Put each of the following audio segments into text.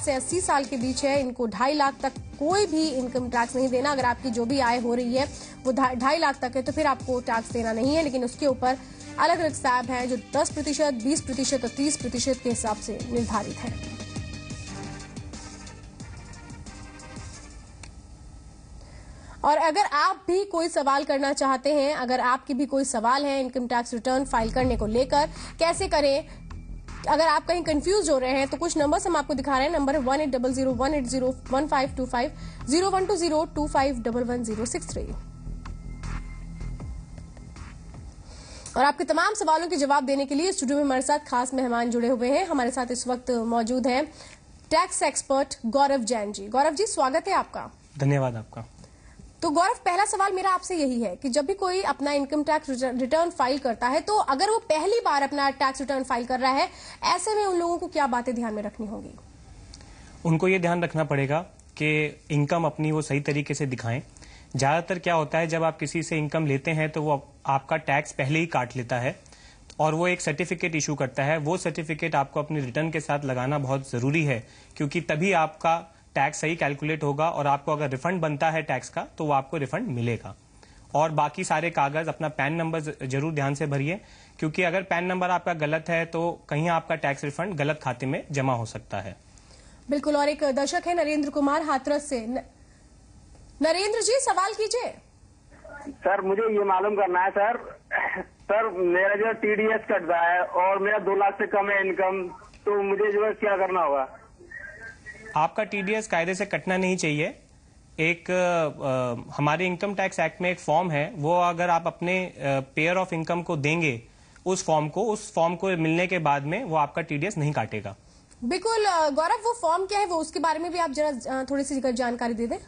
से 80 साल के बीच है, इनको 2.5 लाख तक कोई भी इनकम टैक्स नहीं देना। अगर आपकी जो भी आय हो रही है वो 2.5 लाख तक है तो फिर आपको टैक्स देना नहीं है, लेकिन उसके ऊपर अलग अलग स्लैब हैं जो 10%, 20% और 30% के हिसाब से निर्धारित है। और अगर आप भी कोई सवाल करना चाहते हैं, अगर आपके भी कोई सवाल है इनकम टैक्स रिटर्न फाइल करने को लेकर, कैसे करें, अगर आप कहीं कंफ्यूज हो रहे हैं तो कुछ नंबर्स हम आपको दिखा रहे हैं। नंबर है 1800-180-1525, 0120-2511-063। और आपके तमाम सवालों के जवाब देने के लिए स्टूडियो में हमारे साथ खास मेहमान जुड़े हुए हैं। हमारे साथ इस वक्त मौजूद हैं टैक्स एक्सपर्ट गौरव जैन जी। गौरव जी, स्वागत है आपका। धन्यवाद आपका। तो गौरव, पहला सवाल मेरा आपसे यही है कि जब भी कोई अपना इनकम टैक्स रिटर्न फाइल करता है तो अगर वो पहली बार अपना टैक्स रिटर्न फाइल कर रहा है, ऐसे में उन लोगों को क्या बातें ध्यान में रखनी होगी? उनको ये ध्यान रखना पड़ेगा कि इनकम अपनी वो सही तरीके से दिखाएं। ज्यादातर क्या होता है, जब आप किसी से इनकम लेते हैं तो वो आपका टैक्स पहले ही काट लेता है और वो एक सर्टिफिकेट इशू करता है। वो सर्टिफिकेट आपको अपनी रिटर्न के साथ लगाना बहुत जरूरी है, क्योंकि तभी आपका टैक्स सही कैलकुलेट होगा और आपको अगर रिफंड बनता है टैक्स का तो वो आपको रिफंड मिलेगा। और बाकी सारे कागज, अपना पैन नंबर जरूर ध्यान से भरिए, क्योंकि अगर पैन नंबर आपका गलत है तो कहीं आपका टैक्स रिफंड गलत खाते में जमा हो सकता है। बिल्कुल। और एक दर्शक है नरेंद्र कुमार हाथरस से। नरेंद्र जी, सवाल कीजिए। सर, मुझे ये मालूम करना है सर मेरा जो TDS कट रहा है और मेरा 2 लाख से कम है इनकम, तो मुझे जो है क्या करना होगा? आपका TDS कायदे से कटना नहीं चाहिए। एक हमारे इनकम टैक्स एक्ट में एक फॉर्म है, वो अगर आप अपने पेयर ऑफ इनकम को देंगे उस फॉर्म को मिलने के बाद में वो आपका TDS नहीं काटेगा। बिल्कुल गौरव, वो फॉर्म क्या है, वो उसके बारे में भी आप जरा थोड़ी सी जानकारी दे दें।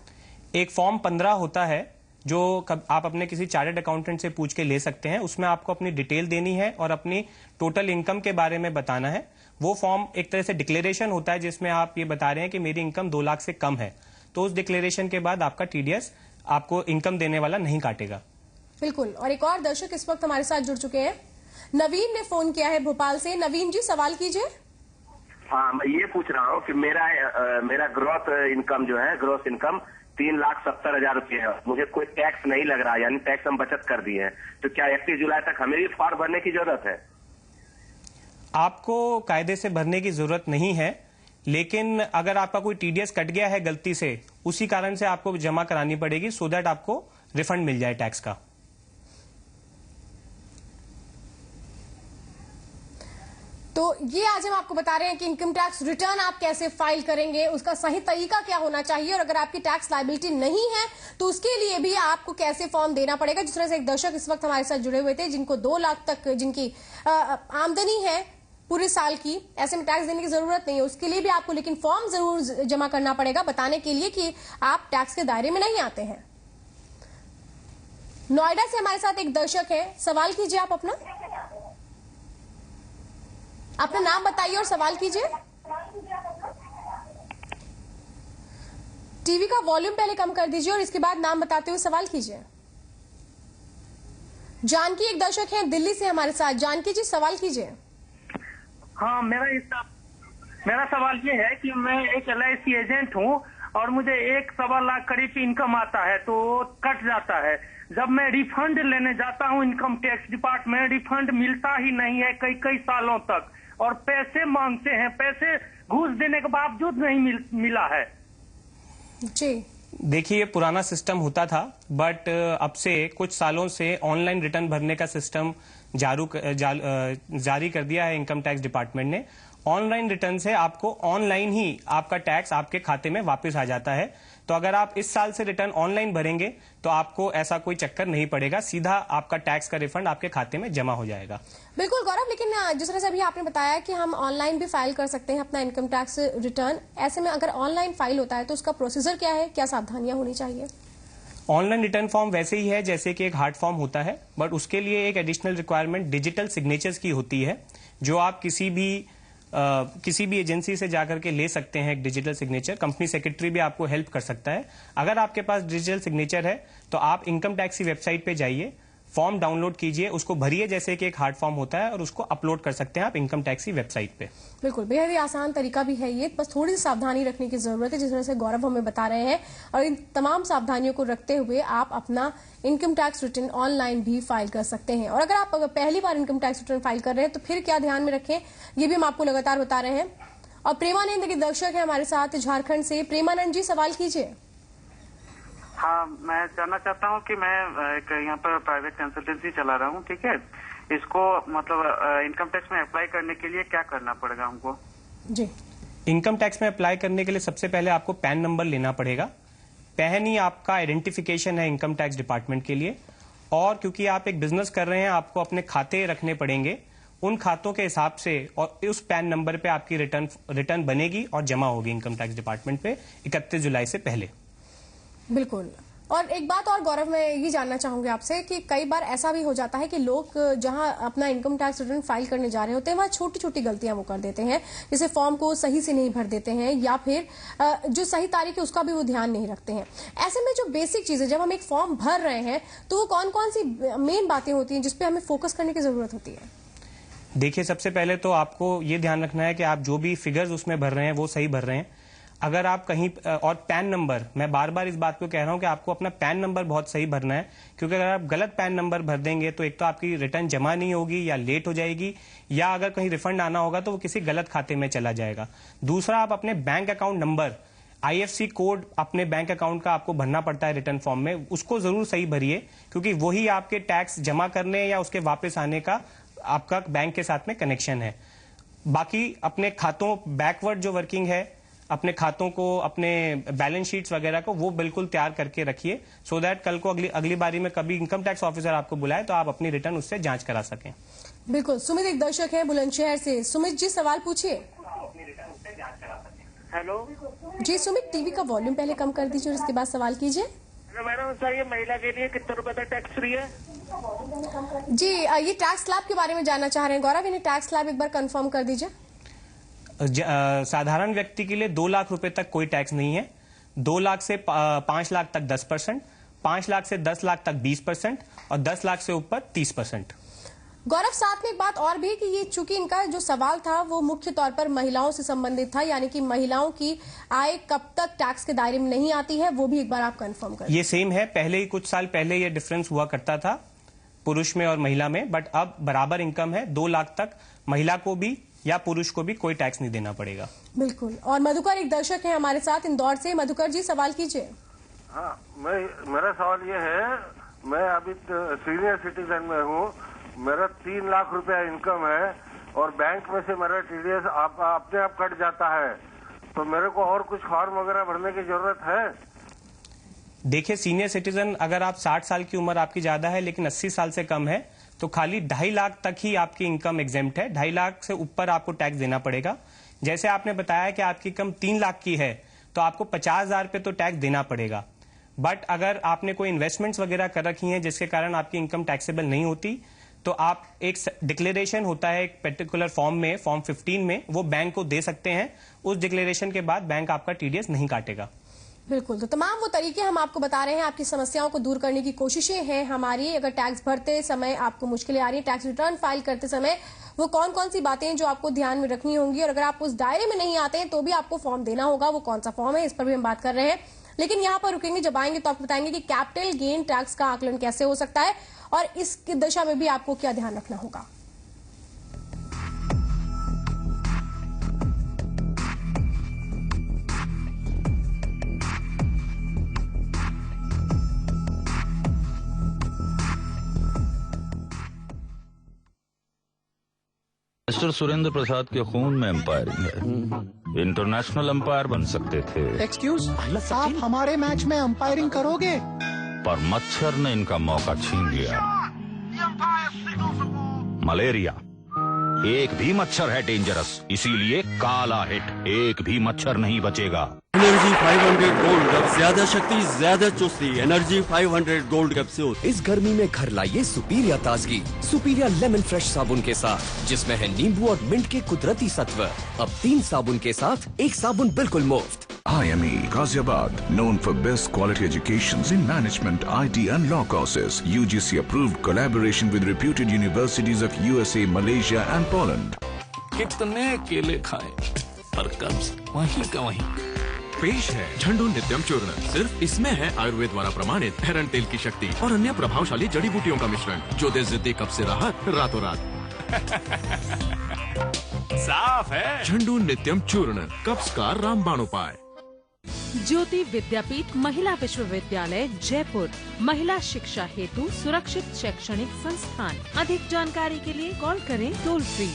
एक फॉर्म 15 होता है जो आप अपने किसी चार्टर्ड अकाउंटेंट से पूछ के ले सकते हैं। उसमें आपको अपनी डिटेल देनी है और अपनी टोटल इनकम के बारे में बताना है। वो फॉर्म एक तरह से डिक्लेरेशन होता है जिसमें आप ये बता रहे हैं कि मेरी इनकम 2 लाख से कम है, तो उस डिक्लेरेशन के बाद आपका TDS आपको इनकम देने वाला नहीं काटेगा। बिल्कुल। और एक और दर्शक इस वक्त हमारे साथ जुड़ चुके हैं, नवीन ने फोन किया है भोपाल से। नवीन जी, सवाल कीजिए। हाँ, मैं ये पूछ रहा हूँ कि मेरा ग्रॉस इनकम जो है, ग्रॉस इनकम 3,70,000 रुपये है। मुझे कोई टैक्स नहीं लग रहा, यानी टैक्स हम बचत कर दिए हैं, तो क्या 31 जुलाई तक हमें भी फॉर्म भरने की जरूरत है? आपको कायदे से भरने की जरूरत नहीं है, लेकिन अगर आपका कोई TDS कट गया है गलती से, उसी कारण से आपको जमा करानी पड़ेगी, सो दैट आपको रिफंड मिल जाए टैक्स का। तो ये आज हम आपको बता रहे हैं कि इनकम टैक्स रिटर्न आप कैसे फाइल करेंगे, उसका सही तरीका क्या होना चाहिए, और अगर आपकी टैक्स लायबिलिटी नहीं है तो उसके लिए भी आपको कैसे फॉर्म देना पड़ेगा। जिस तरह से एक दर्शक इस वक्त हमारे साथ जुड़े हुए थे जिनको 2 लाख तक जिनकी आमदनी है पूरे साल की, ऐसे में टैक्स देने की जरूरत नहीं है, उसके लिए भी आपको लेकिन फॉर्म जरूर जमा करना पड़ेगा बताने के लिए कि आप टैक्स के दायरे में नहीं आते हैं। नोएडा से हमारे साथ एक दर्शक है, सवाल कीजिए आप अपना नाम बताइए और सवाल कीजिए। टीवी का वॉल्यूम पहले कम कर दीजिए और इसके बाद नाम बताते हुए सवाल कीजिए। जानकी एक दर्शक है दिल्ली से हमारे साथ। जानकी जी, सवाल कीजिए। हाँ, मेरा सवाल ये है कि मैं एक LIC एजेंट हूँ और मुझे 1.25 लाख करीब इनकम आता है तो कट जाता है। जब मैं रिफंड लेने जाता हूँ इनकम टैक्स डिपार्टमेंट, रिफंड मिलता ही नहीं है कई सालों तक, और पैसे मांगते हैं, पैसे घूस देने के बावजूद नहीं मिला है। जी देखिए, ये पुराना सिस्टम होता था, बट अब से कुछ सालों से ऑनलाइन रिटर्न भरने का सिस्टम जारी कर दिया है इनकम टैक्स डिपार्टमेंट ने। ऑनलाइन रिटर्न से आपको ऑनलाइन ही आपका टैक्स आपके खाते में वापस आ जाता है। तो अगर आप इस साल से रिटर्न ऑनलाइन भरेंगे तो आपको ऐसा कोई चक्कर नहीं पड़ेगा, सीधा आपका टैक्स का रिफंड आपके खाते में जमा हो जाएगा। बिल्कुल गौरव, लेकिन जिस तरह से अभी आपने बताया कि हम ऑनलाइन भी फाइल कर सकते हैं अपना इनकम टैक्स रिटर्न, ऐसे में अगर ऑनलाइन फाइल होता है तो उसका प्रोसीजर क्या है, क्या सावधानियां होनी चाहिए? ऑनलाइन रिटर्न फॉर्म वैसे ही है जैसे कि एक हार्ड फॉर्म होता है, बट उसके लिए एक एडिशनल रिक्वायरमेंट डिजिटल सिग्नेचर्स की होती है, जो आप किसी भी एजेंसी से जाकर के ले सकते हैं। एक डिजिटल सिग्नेचर कंपनी सेक्रेटरी भी आपको हेल्प कर सकता है। अगर आपके पास डिजिटल सिग्नेचर है तो आप इनकम टैक्स की वेबसाइट पे जाइए, फॉर्म डाउनलोड कीजिए, उसको भरिए जैसे कि एक हार्ड फॉर्म होता है और उसको अपलोड कर सकते हैं आप इनकम टैक्स की वेबसाइट पे। बिल्कुल, बेहद ही आसान तरीका भी है ये, बस थोड़ी सी सावधानी रखने की जरूरत है, जिस तरह से गौरव हमें बता रहे हैं। और इन तमाम सावधानियों को रखते हुए आप अपना इनकम टैक्स रिटर्न ऑनलाइन भी फाइल कर सकते हैं। और अगर पहली बार इनकम टैक्स रिटर्न फाइल कर रहे हैं तो फिर क्या ध्यान में रखें, ये भी हम आपको लगातार बता रहे हैं। और प्रेमानंद के दर्शक है हमारे साथ झारखंड से। प्रेमानंद जी, सवाल कीजिए। हाँ, मैं जानना चाहता हूँ कि मैं एक यहाँ पर प्राइवेट कंसल्टेंसी चला रहा हूँ, ठीक है। इसको मतलब इनकम टैक्स में अप्लाई करने के लिए क्या करना पड़ेगा हमको? जी, इनकम टैक्स में अप्लाई करने के लिए सबसे पहले आपको पैन नंबर लेना पड़ेगा। पैन ही आपका आइडेंटिफिकेशन है इनकम टैक्स डिपार्टमेंट के लिए। और क्योंकि आप एक बिजनेस कर रहे हैं, आपको अपने खाते रखने पड़ेंगे, उन खातों के हिसाब से और उस पैन नंबर पे आपकी रिटर्न बनेगी और जमा होगी इनकम टैक्स डिपार्टमेंट पे 31 जुलाई से पहले। बिल्कुल। और एक बात और गौरव, मैं ये जानना चाहूंगी आपसे कि कई बार ऐसा भी हो जाता है कि लोग जहां अपना इनकम टैक्स रिटर्न फाइल करने जा रहे होते हैं वहां छोटी छोटी गलतियां वो कर देते हैं, जैसे फॉर्म को सही से नहीं भर देते हैं या फिर जो सही तारीख है उसका भी वो ध्यान नहीं रखते हैं। ऐसे में जो बेसिक चीजें, जब हम एक फॉर्म भर रहे हैं तो वो कौन कौन सी मेन बातें होती हैं जिसपे हमें फोकस करने की जरूरत होती है? देखिए, सबसे पहले तो आपको ये ध्यान रखना है कि आप जो भी फिगर्स उसमें भर रहे हैं वो सही भर रहे हैं। अगर आप कहीं और पैन नंबर, मैं बार बार इस बात को कह रहा हूं कि आपको अपना पैन नंबर बहुत सही भरना है, क्योंकि अगर आप गलत पैन नंबर भर देंगे तो एक तो आपकी रिटर्न जमा नहीं होगी या लेट हो जाएगी, या अगर कहीं रिफंड आना होगा तो वो किसी गलत खाते में चला जाएगा। दूसरा, आप अपने bank account number, IFSC code अपने बैंक अकाउंट का आपको भरना पड़ता है रिटर्न फॉर्म में, उसको जरूर सही भरिए, क्योंकि वही आपके टैक्स जमा करने या उसके वापस आने का आपका बैंक के साथ में कनेक्शन है। बाकी अपने खातों बैकवर्ड जो वर्किंग है, अपने खातों को, अपने बैलेंस शीट्स वगैरह को वो बिल्कुल तैयार करके रखिए, सो दैट कल को अगली बारी में कभी इनकम टैक्स ऑफिसर आपको बुलाए तो आप अपनी रिटर्न उससे जांच करा सकें। बिल्कुल। सुमित एक दर्शक है बुलंदशहर से। सुमित जी, सवाल पूछिए। हेलो जी सुमित, टीवी का वॉल्यूम पहले कम कर दीजिए और इसके बाद सवाल कीजिए। मैडम, सर ये महिला के लिए कितने रुपए तक टैक्स फ्री है? जी, ये टैक्स स्लैब के बारे में जानना चाह रहे हैं गौरव, इन्हें टैक्स स्लैब एक बार कंफर्म कर दीजिए। साधारण व्यक्ति के लिए 2 लाख रुपए तक कोई टैक्स नहीं है। 2 लाख से 5 लाख तक 10%, 5 लाख से 10 लाख तक 20% और 10 लाख से ऊपर 30%। गौरव, साथ में एक बात और भी कि ये चूंकि इनका जो सवाल था वो मुख्य तौर पर महिलाओं से संबंधित था, यानी कि महिलाओं की आय कब तक टैक्स के दायरे में नहीं आती है, वो भी एक बार आप कंफर्म करें। ये सेम है, पहले ही कुछ साल पहले ये डिफरेंस हुआ करता था पुरुष में और महिला में, बट अब बराबर इनकम है। 2 लाख तक महिला को भी या पुरुष को भी कोई टैक्स नहीं देना पड़ेगा। बिल्कुल। और मधुकर एक दर्शक है हमारे साथ इंदौर से। मधुकर जी, सवाल कीजिए। हाँ, मेरा सवाल ये है, मैं अभी सीनियर सिटीजन में हूँ, मेरा 3 लाख रुपया इनकम है और बैंक में से मेरा TDS अपने आप कट जाता है, तो मेरे को और कुछ फॉर्म वगैरह भरने की जरूरत है? देखिए, सीनियर सिटीजन अगर आप 60 साल की उम्र आपकी ज्यादा है लेकिन 80 साल से कम है तो खाली 2.5 लाख तक ही आपकी इनकम एग्जेम्प्ट है। 2.5 लाख से ऊपर आपको टैक्स देना पड़ेगा। जैसे आपने बताया कि आपकी इनकम 3 लाख की है तो आपको 50,000 पे तो टैक्स देना पड़ेगा। बट अगर आपने कोई इन्वेस्टमेंट्स वगैरह कर रखी हैं जिसके कारण आपकी इनकम टैक्सेबल नहीं होती, तो आप एक डिक्लेरेशन होता है एक पर्टिकुलर फॉर्म में, फॉर्म 15 में, वो बैंक को दे सकते हैं। उस डिक्लेरेशन के बाद बैंक आपका TDS नहीं काटेगा। बिल्कुल। तो तमाम वो तरीके हम आपको बता रहे हैं, आपकी समस्याओं को दूर करने की कोशिशें हैं हमारी। अगर टैक्स भरते समय आपको मुश्किलें आ रही है, टैक्स रिटर्न फाइल करते समय, वो कौन कौन सी बातें हैं जो आपको ध्यान में रखनी होंगी, और अगर आप उस दायरे में नहीं आते हैं तो भी आपको फॉर्म देना होगा। वो कौन सा फॉर्म है, इस पर भी हम बात कर रहे हैं। लेकिन यहाँ पर रुकेंगे, जब आएंगे तो आपको बताएंगे कि कैपिटल गेन टैक्स का आकलन कैसे हो सकता है और इस दिशा में भी आपको क्या ध्यान रखना होगा। मिस्टर सुरेंद्र प्रसाद के खून में एम्पायरिंग है। इंटरनेशनल एम्पायर बन सकते थे। एक्सक्यूज, आप हमारे मैच में अंपायरिंग करोगे? पर मच्छर ने इनका मौका छीन लिया। मलेरिया, एक भी मच्छर है डेंजरस, इसीलिए काला हिट, एक भी मच्छर नहीं बचेगा। एनर्जी 500 गोल्ड, अब ज्यादा शक्ति, ज्यादा चुस्ती। Energy 500 gold capsule. इस गर्मी में घर लाइए सुपीरिया ताजगी, सुपीरिया लेमन फ्रेश साबुन के साथ, जिसमें है नींबू और मिंट के कुदरती सत्व। अब 3 साबुन के साथ 1 साबुन बिल्कुल मुफ्त। IME Ghaziabad, known for best quality educations in management, IT and law courses. UGC approved collaboration with reputed universities of USA, Malaysia and Poland. कितने केले खाएं पर कब्ज वहीं का वहीं। पेश है झंडू नित्यम चूर्ण। सिर्फ इसमें है आयुर्वेद द्वारा प्रमाणित एरंड तेल की शक्ति और अन्य प्रभावशाली जड़ी बूटियों का मिश्रण जो दे जिद्दी कब्ज से राहत रातों रात। साफ है झंडू नित्यम चूर्ण, कब्ज का रामबाण उपाय। ज्योति विद्यापीठ महिला विश्वविद्यालय जयपुर, महिला शिक्षा हेतु सुरक्षित शैक्षणिक संस्थान। अधिक जानकारी के लिए कॉल करें toll free.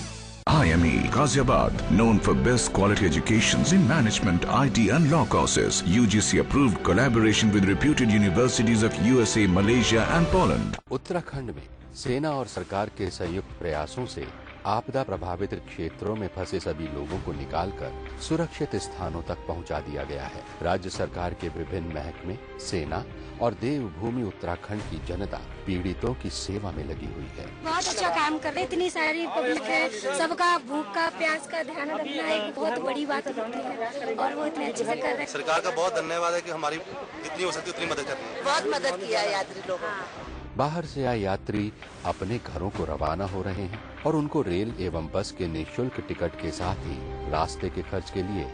IME Ghaziabad, known for best quality educations in management, IT and law courses. UGC approved collaboration with reputed universities of USA, Malaysia and Poland. Uttarakhand में सेना और सरकार के संयुक्त प्रयासों से आपदा प्रभावित क्षेत्रों में फंसे सभी लोगों को निकालकर सुरक्षित स्थानों तक पहुंचा दिया गया है। राज्य सरकार के विभिन्न महकमे, सेना और देवभूमि उत्तराखंड की जनता पीड़ितों की सेवा में लगी हुई है। बहुत अच्छा काम कर रहे, इतनी सारी पब्लिक है, सबका भूख का प्यास का ध्यान रखना एक बहुत बड़ी बात होती है और वो इतने अच्छे से कर रहे हैं। सरकार का बहुत धन्यवाद है कि हमारी जितनी हो सकती उतनी मदद कर रही है। बहुत मदद किया यात्री लोगों। बाहर से आए यात्री अपने घरों को रवाना हो रहे हैं और उनको रेल एवं बस के निःशुल्क टिकट के साथ ही रास्ते के खर्च के लिए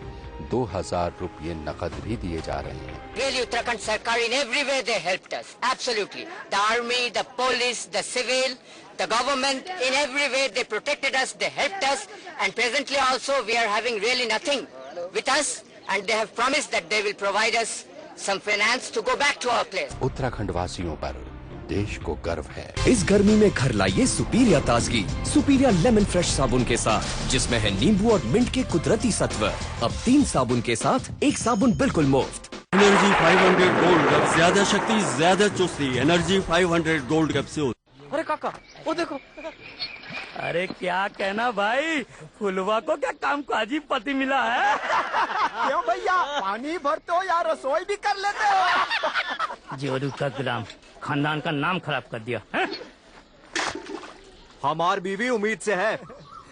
2000 रुपये नकद भी दिए जा रहे हैं। Really, Uttarakhand Sarkar in every way they helped us. Absolutely. The army, the police, the civil, the government, in every way they protected us, they helped us, and presently also we are having really nothing with us, and they have promised that they will provide us some finance to go back to our place. Uttarakhand वासियों पर देश को गर्व है। इस गर्मी में घर लाइए सुपीरिया ताजगी, सुपीरिया लेमन फ्रेश साबुन के साथ, जिसमें है नींबू और मिंट के कुदरती सत्व। अब 3 साबुन के साथ 1 साबुन बिल्कुल मुफ्त। एनर्जी 500 गोल्ड, अब ज्यादा शक्ति ज्यादा चुस्ती। Energy 500 gold capsule. अरे काका वो देखो। अरे क्या कहना भाई, फुलवा को क्या कामकाजी पति मिला है। क्यों भैया, पानी भरते हो या रसोई भी कर लेते हो। जोरू का गुलाम खानदान का नाम खराब कर दिया है? हमारी बीवी उम्मीद से है,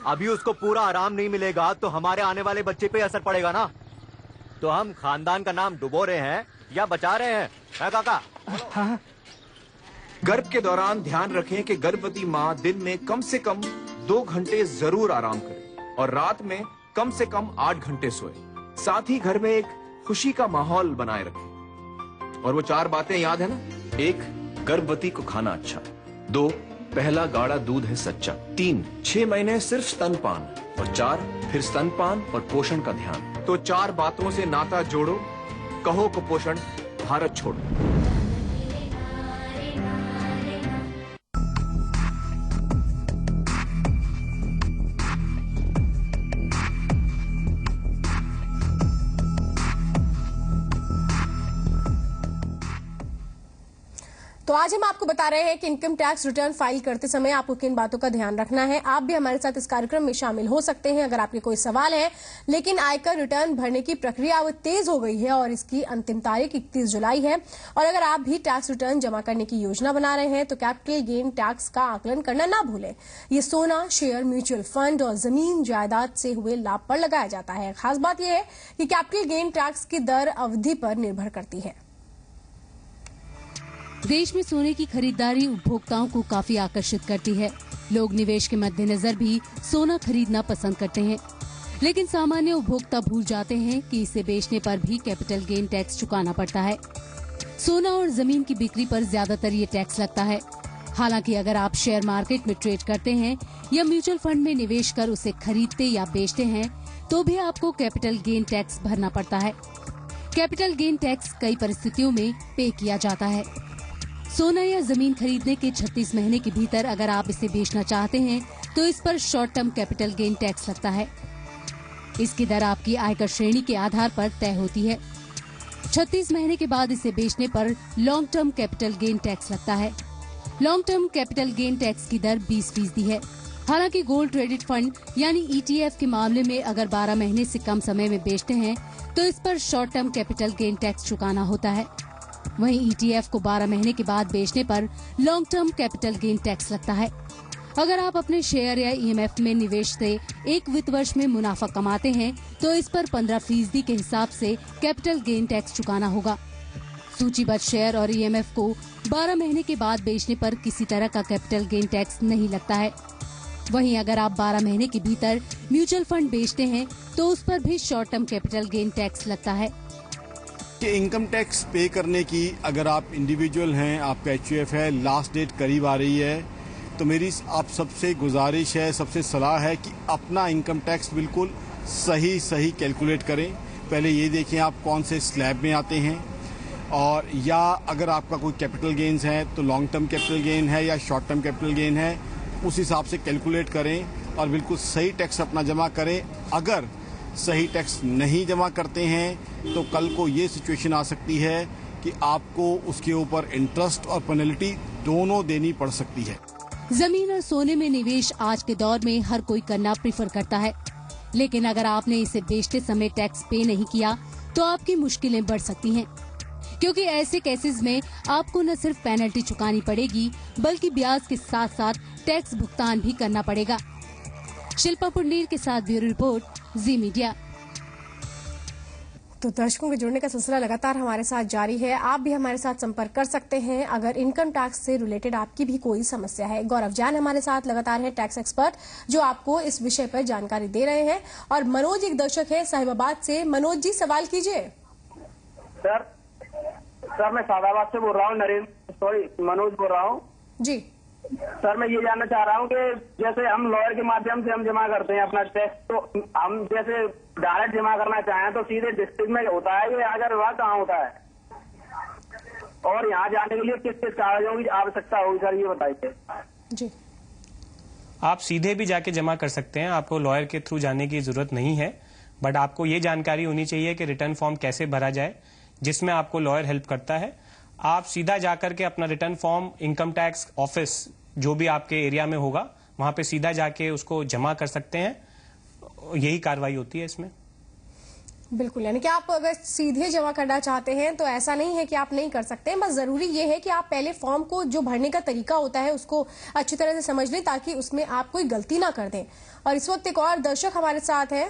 अभी उसको पूरा आराम नहीं मिलेगा तो हमारे आने वाले बच्चे पे असर पड़ेगा ना। तो हम खानदान का नाम डुबो रहे हैं या बचा रहे हैं, है काका? हाँ। गर्भ के दौरान ध्यान रखें कि गर्भवती माँ दिन में कम से कम 2 घंटे जरूर आराम करे और रात में कम से कम 8 घंटे सोए। साथ ही घर में एक खुशी का माहौल बनाए रखें। और वो 4 बातें याद है ना? 1, गर्भवती को खाना अच्छा। 2, पहला गाढ़ा दूध है सच्चा। 3, 6 महीने सिर्फ स्तनपान। और 4, फिर स्तनपान और पोषण का ध्यान। तो 4 बातों से नाता जोड़ो, कहो कुपोषण भारत छोड़ो। तो आज हम आपको बता रहे हैं कि इनकम टैक्स रिटर्न फाइल करते समय आपको किन बातों का ध्यान रखना है। आप भी हमारे साथ इस कार्यक्रम में शामिल हो सकते हैं अगर आपके कोई सवाल है। लेकिन आयकर रिटर्न भरने की प्रक्रिया अब तेज हो गई है और इसकी अंतिम तारीख 31 जुलाई है। और अगर आप भी टैक्स रिटर्न जमा करने की योजना बना रहे हैं तो कैपिटल गेन टैक्स का आकलन करना ना भूलें। ये सोना, शेयर, म्यूचुअल फंड और जमीन जायदाद से हुए लाभ पर लगाया जाता है। खास बात यह है कि कैपिटल गेन टैक्स की दर अवधि पर निर्भर करती है। देश में सोने की खरीदारी उपभोक्ताओं को काफी आकर्षित करती है। लोग निवेश के मद्देनजर भी सोना खरीदना पसंद करते हैं, लेकिन सामान्य उपभोक्ता भूल जाते हैं कि इसे बेचने पर भी कैपिटल गेन टैक्स चुकाना पड़ता है। सोना और जमीन की बिक्री पर ज्यादातर ये टैक्स लगता है। हालांकि अगर आप शेयर मार्केट में ट्रेड करते हैं या म्यूचुअल फंड में निवेश कर उसे खरीदते या बेचते हैं तो भी आपको कैपिटल गेन टैक्स भरना पड़ता है। कैपिटल गेन टैक्स कई परिस्थितियों में पे किया जाता है। सोना या जमीन खरीदने के 36 महीने के भीतर अगर आप इसे बेचना चाहते हैं तो इस पर short term capital gain tax लगता है। इसकी दर आपकी आयकर श्रेणी के आधार पर तय होती है। 36 महीने के बाद इसे बेचने पर long term capital gain tax लगता है। Long term capital gain tax की दर 20% है। हालांकि गोल्ड ट्रेडेड फंड यानी ETF के मामले में अगर 12 महीने से कम समय में बेचते हैं तो इस पर short term capital gain tax चुकाना होता है। वहीं ETF को 12 महीने के बाद बेचने पर long term capital gain tax लगता है। अगर आप अपने शेयर या EMF में निवेश से 1 वित्त वर्ष में मुनाफा कमाते हैं तो तो इस पर 15% के हिसाब से कैपिटल गेन टैक्स चुकाना होगा। सूचीबद्ध शेयर और ईएमएफ को 12 महीने के बाद बेचने पर किसी तरह का कैपिटल गेन टैक्स नहीं लगता है। वहीं अगर आप 12 महीने के भीतर म्यूचुअल फंड बेचते हैं तो उस पर भी short term capital gain tax लगता है। कि इनकम टैक्स पे करने की अगर आप इंडिविजुअल हैं, आपका एचयूएफ है, लास्ट डेट करीब आ रही है, तो मेरी आप सबसे गुजारिश है, सबसे सलाह है कि अपना इनकम टैक्स बिल्कुल सही कैलकुलेट करें। पहले ये देखें आप कौन से स्लैब में आते हैं, और या अगर आपका कोई कैपिटल गेन्स है तो लॉन्ग टर्म कैपिटल गेन है या शॉर्ट टर्म कैपिटल गेन है, उस हिसाब से कैलकुलेट करें और बिल्कुल सही टैक्स अपना जमा करें। अगर सही टैक्स नहीं जमा करते हैं तो कल को ये सिचुएशन आ सकती है कि आपको उसके ऊपर इंटरेस्ट और पेनल्टी दोनों देनी पड़ सकती है। जमीन और सोने में निवेश आज के दौर में हर कोई करना प्रेफर करता है, लेकिन अगर आपने इसे बेचते समय टैक्स पे नहीं किया तो आपकी मुश्किलें बढ़ सकती हैं, क्योंकि ऐसे केसेस में आपको न सिर्फ पेनल्टी चुकानी पड़ेगी बल्कि ब्याज के साथ साथ टैक्स भुगतान भी करना पड़ेगा। शिल्पा पुंडीर के साथ ब्यूरो रिपोर्ट, जी मीडिया। तो दर्शकों के जुड़ने का सिलसिला लगातार हमारे साथ जारी है। आप भी हमारे साथ संपर्क कर सकते हैं अगर इनकम टैक्स से रिलेटेड आपकी भी कोई समस्या है। गौरव जैन हमारे साथ लगातार है, टैक्स एक्सपर्ट, जो आपको इस विषय पर जानकारी दे रहे हैं। और मनोज एक दर्शक है साहिबाबाद से। मनोज जी, सवाल कीजिए। सर मैं सादाबाद से बोल रहा हूँ, मनोज बोल रहा हूँ जी। सर मैं ये जानना चाह रहा हूँ कि जैसे हम लॉयर के माध्यम से हम जमा करते हैं अपना टैक्स, तो हम जैसे डायरेक्ट जमा करना चाहें तो सीधे डिस्ट्रिक्ट में होता है या अगर वहाँ कहाँ होता है, और यहाँ जाने के लिए किस किस कागजों की आवश्यकता होगी सर, ये बताइए। जी, आप सीधे भी जाके जमा कर सकते हैं, आपको लॉयर के थ्रू जाने की जरूरत नहीं है। बट आपको ये जानकारी होनी चाहिए कि रिटर्न फॉर्म कैसे भरा जाए, जिसमें आपको लॉयर हेल्प करता है। आप सीधा जाकर के अपना return form income tax office जो भी आपके एरिया में होगा वहां पे सीधा जाके उसको जमा कर सकते हैं। यही कार्रवाई होती है इसमें। बिल्कुल, यानी कि आप अगर सीधे जमा करना चाहते हैं तो ऐसा नहीं है कि आप नहीं कर सकते हैं, बस जरूरी ये है कि आप पहले फॉर्म को जो भरने का तरीका होता है उसको अच्छी तरह से समझ लें ताकि उसमें आप कोई गलती ना कर दें। और इस वक्त एक और दर्शक हमारे साथ है,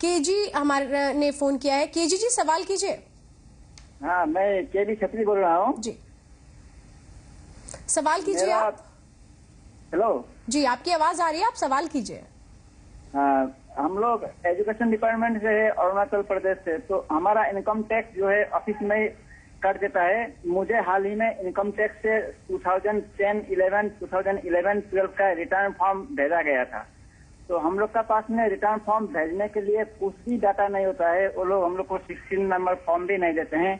केजी हमारे ने फोन किया है। केजी जी, सवाल कीजिए। हाँ, मैं केबी छत्री बोल रहा हूँ जी, सवाल कीजिए आप। हेलो जी, आपकी आवाज आ रही है, आप सवाल कीजिए। हम लोग एजुकेशन डिपार्टमेंट से है, अरुणाचल प्रदेश से, तो हमारा इनकम टैक्स जो है ऑफिस में कट देता है। मुझे हाल ही में इनकम टैक्स से 2010-11 का रिटर्न फॉर्म भेजा गया था, तो हम लोग का पास में रिटर्न फॉर्म भेजने के लिए कुछ भी डाटा नहीं होता है। वो लोग हम लोग को 16 नंबर फॉर्म भी नहीं देते हैं,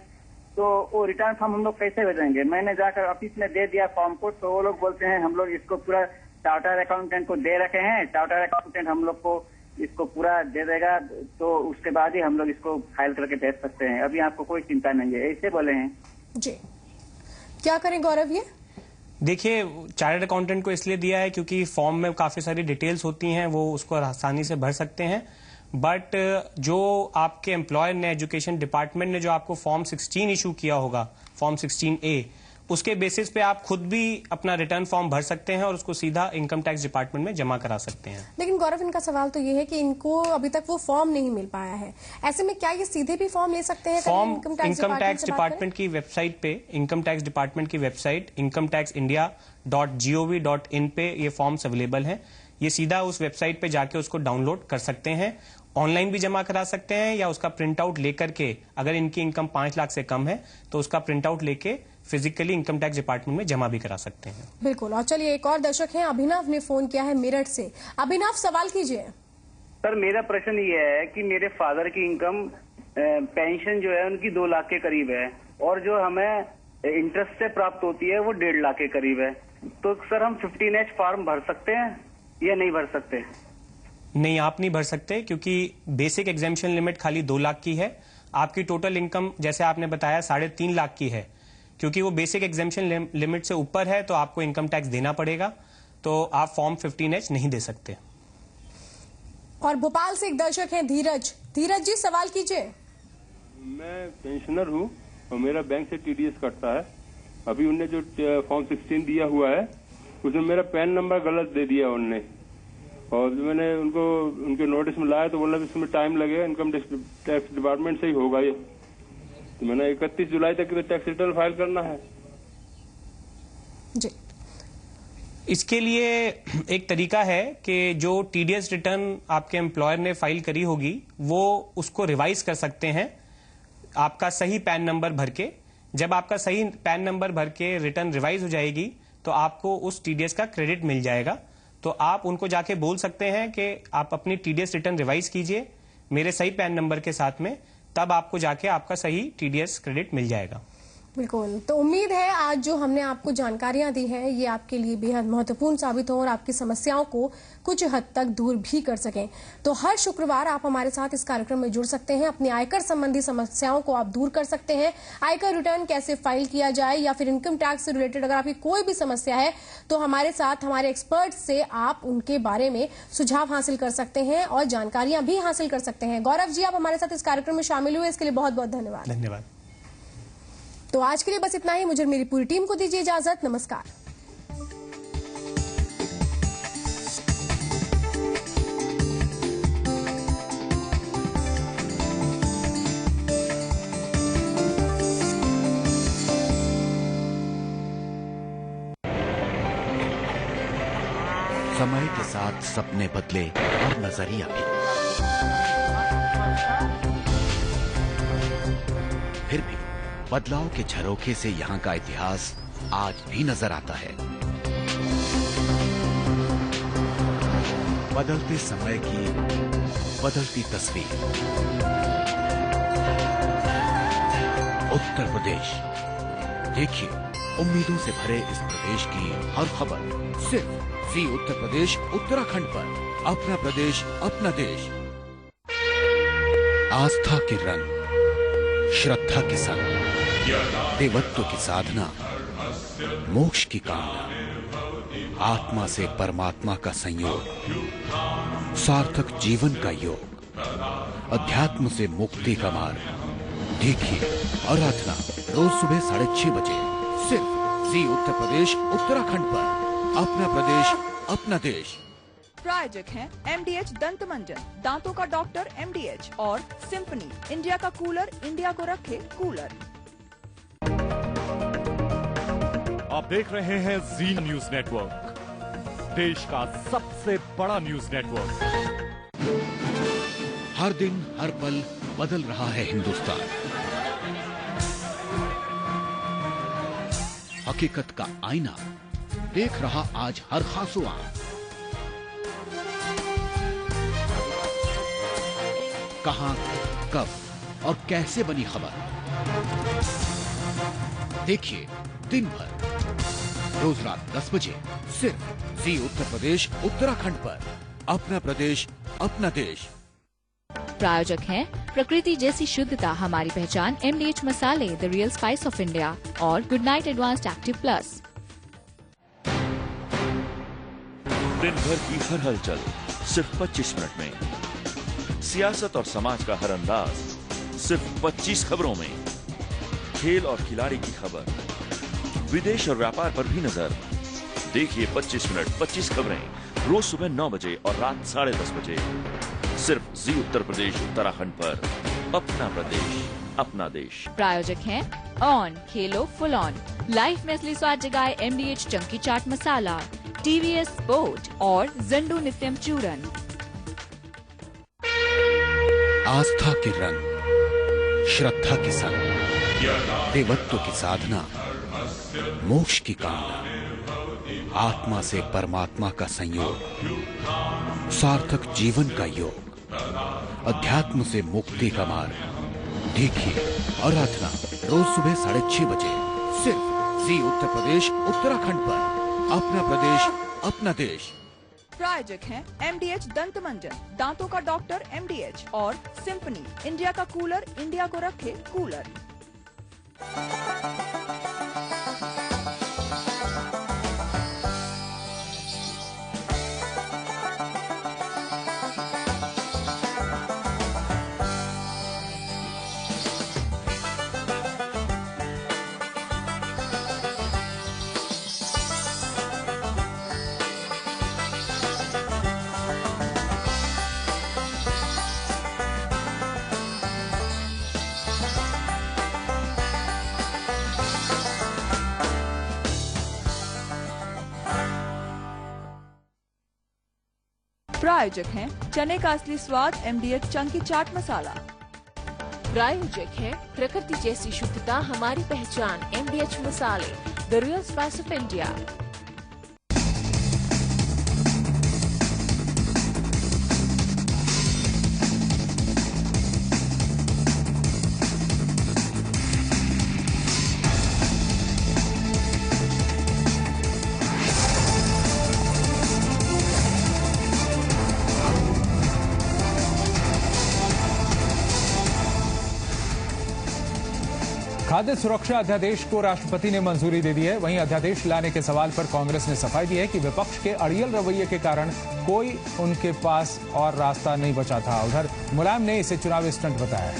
तो वो रिटर्न फॉर्म हम लोग कैसे भेजेंगे? मैंने जाकर ऑफिस में दे दिया फॉर्म को, तो वो लोग बोलते हैं हम लोग इसको पूरा चार्टर अकाउंटेंट को दे रखे हैं, चार्टर अकाउंटेंट हम लोग को इसको पूरा दे देगा, तो उसके बाद ही हम लोग इसको फाइल करके भेज सकते हैं, अभी आपको कोई चिंता नहीं है, ऐसे बोले हैं। जी, क्या करें गौरव? ये देखिए, चार्टर्ड अकाउंटेंट को इसलिए दिया है क्योंकि फॉर्म में काफी सारी डिटेल्स होती हैं, वो उसको आसानी से भर सकते हैं। बट जो आपके एम्प्लॉयर ने, एजुकेशन डिपार्टमेंट ने जो आपको फॉर्म 16 इशू किया होगा, फॉर्म 16A, उसके बेसिस पे आप खुद भी अपना रिटर्न फॉर्म भर सकते हैं और उसको सीधा इनकम टैक्स डिपार्टमेंट में जमा करा सकते हैं। लेकिन गौरव, इनका सवाल तो ये है कि इनको अभी तक वो फॉर्म नहीं मिल पाया है, ऐसे में क्या ये सीधे भी फॉर्म ले सकते हैं? फॉर्म इनकम टैक्स डिपार्टमेंट की वेबसाइट पे, इनकम टैक्स डिपार्टमेंट की वेबसाइट incometaxindia.gov.in पे ये फॉर्म्स अवेलेबल हैं। ये सीधा उस वेबसाइट पे जाके उसको डाउनलोड कर सकते हैं, ऑनलाइन भी जमा करा सकते हैं, या उसका प्रिंट आउट लेकर के, अगर इनकी इनकम 5 लाख से कम है तो उसका प्रिंट आउट लेके फिजिकली इनकम टैक्स डिपार्टमेंट में जमा भी करा सकते हैं। बिल्कुल। और चलिए, एक और दर्शक हैं, अभिनव ने फोन किया है मेरठ से। अभिनव, सवाल कीजिए। सर मेरा प्रश्न ये है कि मेरे फादर की इनकम पेंशन जो है उनकी 2 लाख के करीब है, और जो हमें इंटरेस्ट से प्राप्त होती है वो 1.5 लाख के करीब है, तो सर हम 15H फॉर्म भर सकते हैं या नहीं भर सकते? नहीं, आप नहीं भर सकते, क्योंकि बेसिक एग्जेम्पशन लिमिट खाली 2 लाख की है। आपकी टोटल इनकम, जैसे आपने बताया, 3.5 लाख की है। क्योंकि वो बेसिक एग्जेम्पशन लिमिट से ऊपर है तो आपको इनकम टैक्स देना पड़ेगा, तो आप फॉर्म 15H नहीं दे सकते। और भोपाल से एक दर्शक है, धीरज। धीरज जी, सवाल कीजिए। मैं पेंशनर हूँ और मेरा बैंक से TDS कटता है। अभी उनने जो फॉर्म 16 दिया हुआ है उसमें मेरा पैन नंबर गलत दे दिया उनने, और जो मैंने उनके नोटिस में लाया तो बोला इसमें टाइम लगेगा, इनकम टैक्स डिपार्टमेंट से ही होगा ये। तो मैंने 31 जुलाई तक टैक्स रिटर्न फाइल करना है जी। इसके लिए एक तरीका है कि जो टीडीएस रिटर्न आपके एम्प्लॉयर ने फाइल करी होगी वो उसको रिवाइज कर सकते हैं आपका सही पैन नंबर भर के। जब आपका सही पैन नंबर भर के रिटर्न रिवाइज हो जाएगी तो आपको उस टीडीएस का क्रेडिट मिल जाएगा। तो आप उनको जाके बोल सकते हैं कि आप अपनी टीडीएस रिटर्न रिवाइज कीजिए मेरे सही पैन नंबर के साथ में, तब आपको जाके आपका सही टीडीएस क्रेडिट मिल जाएगा। बिल्कुल। तो उम्मीद है आज जो हमने आपको जानकारियां दी हैं ये आपके लिए बेहद महत्वपूर्ण साबित हो और आपकी समस्याओं को कुछ हद तक दूर भी कर सकें। तो हर शुक्रवार आप हमारे साथ इस कार्यक्रम में जुड़ सकते हैं, अपनी आयकर संबंधी समस्याओं को आप दूर कर सकते हैं। आयकर रिटर्न कैसे फाइल किया जाए या फिर इनकम टैक्स से रिलेटेड अगर आपकी कोई भी समस्या है तो हमारे साथ हमारे एक्सपर्ट से आप उनके बारे में सुझाव हासिल कर सकते हैं और जानकारियां भी हासिल कर सकते हैं। गौरव जी, आप हमारे साथ इस कार्यक्रम में शामिल हुए, इसके लिए बहुत बहुत धन्यवाद। धन्यवाद। तो आज के लिए बस इतना ही। मुझे मेरी पूरी टीम को दीजिए इजाजत। नमस्कार। समय के साथ सपने बदले और नजरिया भी, फिर भी बदलाव के झरोखे से यहाँ का इतिहास आज भी नजर आता है। बदलते समय की बदलती तस्वीर। उत्तर प्रदेश, देखिए उम्मीदों से भरे इस प्रदेश की हर खबर सिर्फ जी उत्तर प्रदेश उत्तराखंड पर। अपना प्रदेश, अपना देश। आस्था के रंग, श्रद्धा के संग, देवत्व की साधना, मोक्ष की कामना, आत्मा से परमात्मा का संयोग, सार्थक जीवन का योग, अध्यात्म से मुक्ति का मार्ग। देखिए आराधना रोज सुबह 6:30 बजे सिर्फ जी उत्तर प्रदेश उत्तराखंड पर। अपना प्रदेश, अपना देश। प्रायोजक हैं MDH दंत मंजन, दांतों का डॉक्टर MDH और सिंफनी, इंडिया का कूलर, इंडिया को रखे कूलर। आप देख रहे हैं जी न्यूज नेटवर्क, देश का सबसे बड़ा न्यूज नेटवर्क। हर दिन हर पल बदल रहा है हिंदुस्तान। हकीकत का आईना देख रहा आज हर खासो आंख। कहां, कब और कैसे बनी खबर, देखिए दिन भर रोज रात 10 बजे सिर्फ जी उत्तर प्रदेश उत्तराखंड पर। अपना प्रदेश, अपना देश। प्रायोजक हैं प्रकृति जैसी शुद्धता हमारी पहचान, MDH मसाले, the real spice of India और good night advanced active plus. दिन भर की हर हलचल सिर्फ 25 मिनट में। सियासत और समाज का हर अंदाज सिर्फ 25 खबरों में। खेल और खिलाड़ी की खबर, विदेश और व्यापार पर भी नजर। देखिए 25 मिनट 25 खबरें रोज सुबह 9 बजे और रात 10:30 बजे सिर्फ जी उत्तर प्रदेश उत्तराखंड पर। अपना प्रदेश, अपना देश। प्रायोजक हैं on Khelo full on, life में असली स्वाद जगाए MDH Chunky chaat masala, TVS sport और जंडू नित्यम चूरन। आस्था के रंग, श्रद्धा के संग, देवत्व की साधना, मोक्ष की कामना, आत्मा से परमात्मा का संयोग, सार्थक जीवन का योग, अध्यात्म से मुक्ति का मार्ग। देखिए आराधना रोज सुबह 6:30 बजे सिर्फ जी उत्तर प्रदेश उत्तराखंड पर। अपना प्रदेश, अपना देश। प्रायोजक हैं MDH दंत मंजन, दांतों का डॉक्टर MDH और सिंफनी, इंडिया का कूलर, इंडिया को रखे कूलर। प्रायोजक हैं चने का असली स्वाद MDH चंकी चाट मसाला। प्रायोजक है प्रकृति जैसी शुद्धता हमारी पहचान MDH मसाले, the real spice of India. खाद्य सुरक्षा अध्यादेश को राष्ट्रपति ने मंजूरी दे दी है। वहीं अध्यादेश लाने के सवाल पर कांग्रेस ने सफाई दी है कि विपक्ष के अड़ियल रवैये के कारण कोई उनके पास और रास्ता नहीं बचा था। उधर मुलायम ने इसे चुनावी स्टंट बताया है।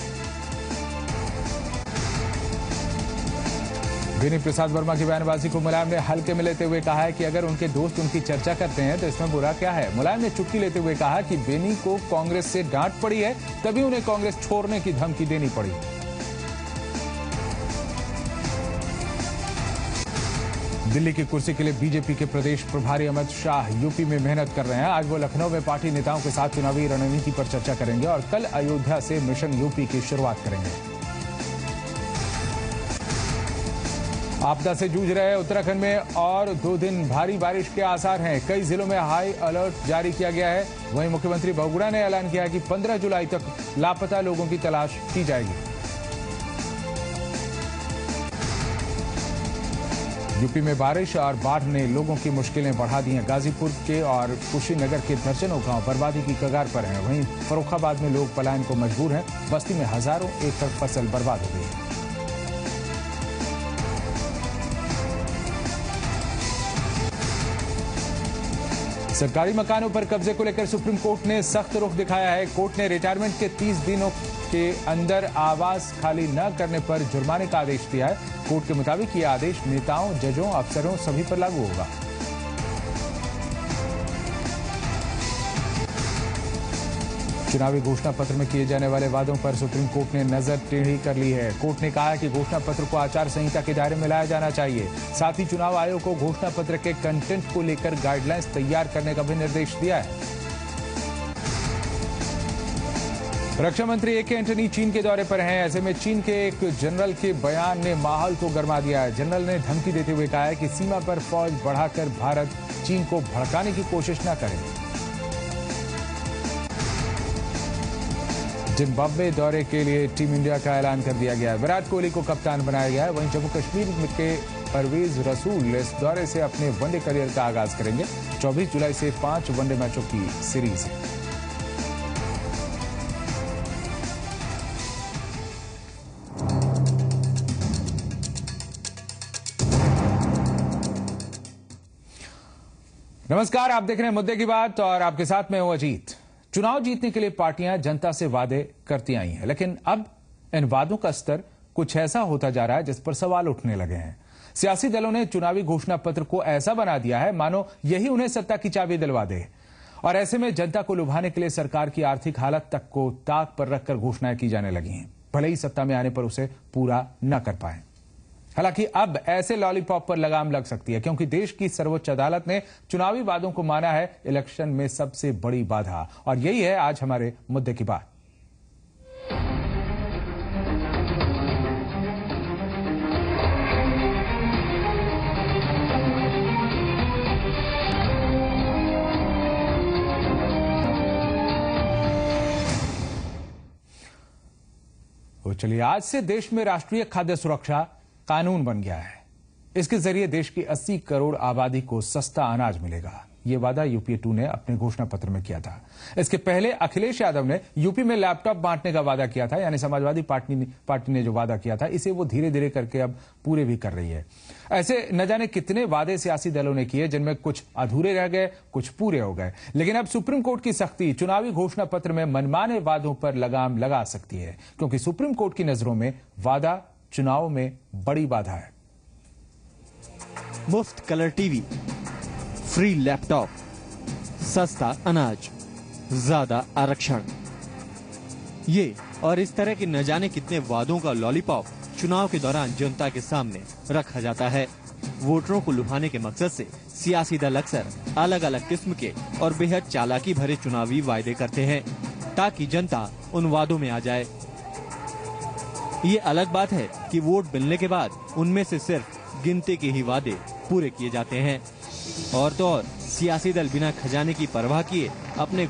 गिनी प्रसाद वर्मा की बयानबाजी को मुलायम ने हल्के में लेते हुए कहा है कि अगर उनके दोस्त उनकी चर्चा करते हैं तो इसमें बुरा क्या है। मुलायम ने चुटकी लेते हुए कहा कि बेनी को कांग्रेस से डांट पड़ी है, तभी उन्हें कांग्रेस छोड़ने की धमकी देनी पड़ी। दिल्ली की कुर्सी के लिए बीजेपी के प्रदेश प्रभारी अमित शाह यूपी में मेहनत कर रहे हैं। आज वो लखनऊ में पार्टी नेताओं के साथ चुनावी रणनीति पर चर्चा करेंगे और कल अयोध्या से मिशन यूपी की शुरुआत करेंगे। आपदा से जूझ रहे उत्तराखंड में और 2 दिन भारी बारिश के आसार हैं। कई जिलों में हाई अलर्ट जारी किया गया है। वहीं मुख्यमंत्री बहुगुणा ने ऐलान किया कि 15 जुलाई तक लापता लोगों की तलाश की जाएगी। यूपी में बारिश और बाढ़ ने लोगों की मुश्किलें बढ़ा दी हैं। गाजीपुर के और कुशीनगर के दर्जनों गांव बर्बादी की कगार पर हैं। वहीं फर्रुखाबाद में लोग पलायन को मजबूर हैं। बस्ती में हजारों एकड़ फसल बर्बाद हो गई है। सरकारी मकानों पर कब्जे को लेकर सुप्रीम कोर्ट ने सख्त रुख दिखाया है। कोर्ट ने रिटायरमेंट के 30 दिनों के अंदर आवास खाली न करने पर जुर्माने का आदेश दिया है। कोर्ट के मुताबिक यह आदेश नेताओं, जजों, अफसरों सभी पर लागू होगा। चुनावी घोषणा पत्र में किए जाने वाले वादों पर सुप्रीम कोर्ट ने नजर टेढ़ी कर ली है। कोर्ट ने कहा है कि घोषणा पत्र को आचार संहिता के दायरे में लाया जाना चाहिए। साथ ही चुनाव आयोग को घोषणा पत्र के कंटेंट को लेकर गाइडलाइंस तैयार करने का भी निर्देश दिया है। रक्षा मंत्री AK एंटनी चीन के दौरे पर हैं। ऐसे में चीन के एक जनरल के बयान ने माहौल को गरमा दिया है। जनरल ने धमकी देते हुए कहा है कि सीमा पर फौज बढ़ाकर भारत चीन को भड़काने की कोशिश न करे। जिम्बाब्वे दौरे के लिए टीम इंडिया का ऐलान कर दिया गया है। विराट कोहली को कप्तान बनाया गया है। वहीं जम्मू कश्मीर के परवेज रसूल इस दौरे से अपने वनडे करियर का आगाज करेंगे। 24 जुलाई से 5 वनडे मैचों की सीरीज है। नमस्कार, आप देख रहे हैं मुद्दे की बात और आपके साथ मैं हूं अजीत। चुनाव जीतने के लिए पार्टियां जनता से वादे करती आई हैं, लेकिन अब इन वादों का स्तर कुछ ऐसा होता जा रहा है जिस पर सवाल उठने लगे हैं। सियासी दलों ने चुनावी घोषणा पत्र को ऐसा बना दिया है मानो यही उन्हें सत्ता की चाबी दिलवा दे। और ऐसे में जनता को लुभाने के लिए सरकार की आर्थिक हालत तक को ताक पर रखकर घोषणाएं की जाने लगी हैं, भले ही सत्ता में आने पर उसे पूरा न कर पाए। हालांकि अब ऐसे लॉलीपॉप पर लगाम लग सकती है, क्योंकि देश की सर्वोच्च अदालत ने चुनावी वादों को माना है इलेक्शन में सबसे बड़ी बाधा। और यही है आज हमारे मुद्दे की बात। तो चलिए, आज से देश में राष्ट्रीय खाद्य सुरक्षा कानून बन गया है। इसके जरिए देश की 80 करोड़ आबादी को सस्ता अनाज मिलेगा। ये वादा यूपीए 2 ने अपने घोषणा पत्र में किया था। इसके पहले अखिलेश यादव ने यूपी में लैपटॉप बांटने का वादा किया था, यानी समाजवादी पार्टी ने जो वादा किया था इसे वो धीरे धीरे करके अब पूरे भी कर रही है। ऐसे न जाने कितने वादे सियासी दलों ने किए, जिनमें कुछ अधूरे रह गए, कुछ पूरे हो गए। लेकिन अब सुप्रीम कोर्ट की सख्ती चुनावी घोषणा पत्र में मनमाने वादों पर लगाम लगा सकती है, क्योंकि सुप्रीम कोर्ट की नजरों में वादा चुनाव में बड़ी बाधा है। मुफ्त कलर टीवी, फ्री लैपटॉप, सस्ता अनाज, ज्यादा आरक्षण, ये और इस तरह के न जाने कितने वादों का लॉलीपॉप चुनाव के दौरान जनता के सामने रखा जाता है। वोटरों को लुभाने के मकसद से सियासी दल अक्सर अलग अलग किस्म के और बेहद चालाकी भरे चुनावी वायदे करते हैं ताकि जनता उन वादों में आ जाए। ये अलग बात है कि वोट मिलने के बाद उनमें से सिर्फ गिनती के ही वादे पूरे किए जाते हैं। और तो और सियासी दल बिना खजाने की परवाह किए अपने